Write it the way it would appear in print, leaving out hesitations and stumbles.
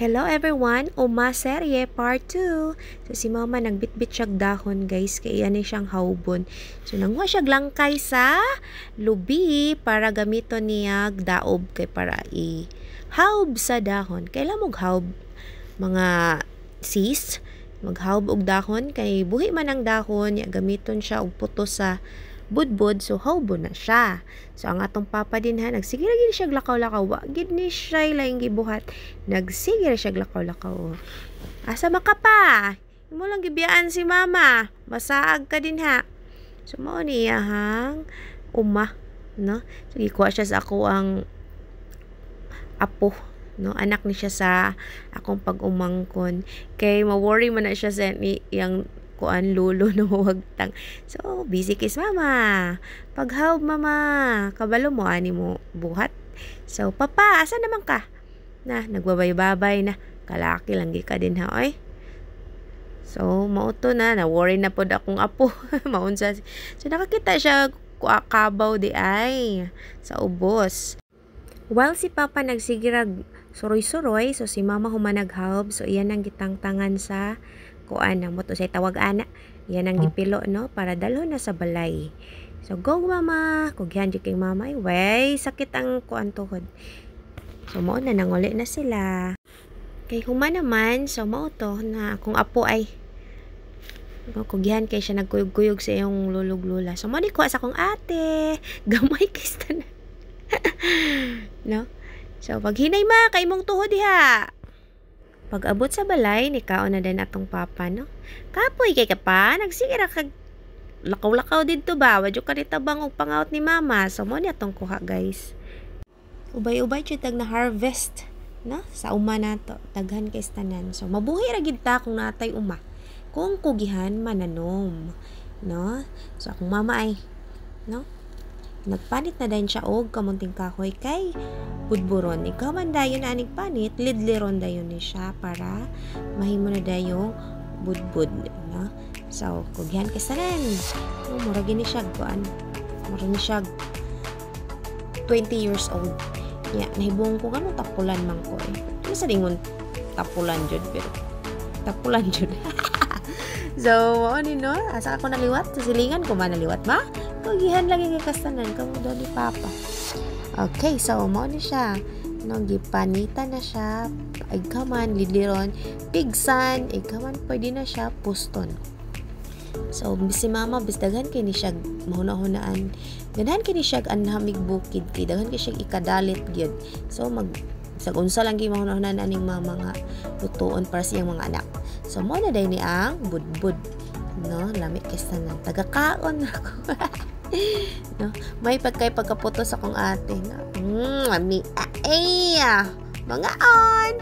Hello everyone! Uma serye part 2. So si mama nagbitbit siyag dahon guys, kaya ni siyang haubon. So nanguha siyag langkay sa lubi para gamiton niya daob kay para i-haub sa dahon. Kailan mo haub mga sis? Maghaub og dahon kay buhi man ang dahon, ya gamiton siya og puto sa budbud, so haubo na siya. So ang atong papa din ha, nagsige ra gid siya lakaw-lakaw, wa gid ni siya laing gibuhat. Nagsige ra siya lakaw-lakaw. Asa maka pa? Imo lang gibiyaan si mama. Masaag ka din ha. So mao ni hang uma, no? So gikuha siya sa ako ang apo, no, anak ni siya sa akong pag-umangkon kay ma-worry man na siya sa yang kuan lulo no wagtang. So busy kis mama, paghaub mama, kabalo mo ani mo buhat. So papa, asa naman ka? Na nagbabay-babay na, kalaki lang gi ka din ha oy. So mauto na worry na pod akong apo. Maunsa. So nakakita siya kabaw di ay sa ubos. While si papa nagsigirag suroy-suroy, so si mama humanaghaub, so iyan ang gitangtangan sa kuan ang moto say tawag ana. Iyan ang gipilo no para dalhon na sa balay. So go mama, kugyan jud kay mama ay way sakit ang kuan tuhod. So mao na nanguli na sila. Kay human naman, so mao to na akong apo ay kugyan kay siya nagkuyog-kuyog sa iyong lulog-lula. So mao di ko sa akong ate, gamay kay tanan. No? So pag hinay ma kay mong tuhod diha. Pag abot sa balay, ni kaon na din atong papa, no? Kapoy kay ka pa, nagsige ra kag lakaw-lakaw dito ba? Wadyo ka tabang og pangaut ni mama. So mo ni atong kuha, guys. Ubay-ubay jud tag na harvest, no? Sa uma nato, daghan kay tanan. So mabuhi ra gid ta kung natay uma. Kung kugihan mananom, no? So akong mama ay, no? Nagpanit na din siya og kamunting kahoy kay budburon. Ikaw man dayon na aning panit, lidliron dayon ni siya para mahimo na dayong budbud, no? So kugyan kasanan. Mura gini siya kuan. Mura ni siya 20 years old. Ya, nahibong ko kanu tapulan man ko eh. Ano sa dingon tapulan jud pero tapulan jud. So, ano no? Asa ako naliwat? Sa silingan ko man naliwat ba? Kugihan lagi kay kastanan kamo daw ni papa. Okay, so mo ni siya. No, gipanita na siya. Ikaw man lidliron, pigsan, ikaw man pwede na siya puston. So, si mama bisdaghan kay ni siya mahuna-hunaan. Ganahan kay ni siya anhamig bukid kay daghan kay siya ikadalit gyud. So unsa lang gyud mahuna-hunaan aning mama nga lutuon para sa iyang mga anak. So mo na day ni ang budbud. No, lami kastanan. Taga-kaon ako. No, may pagkaputo sa kong ate na. Mami, mga on.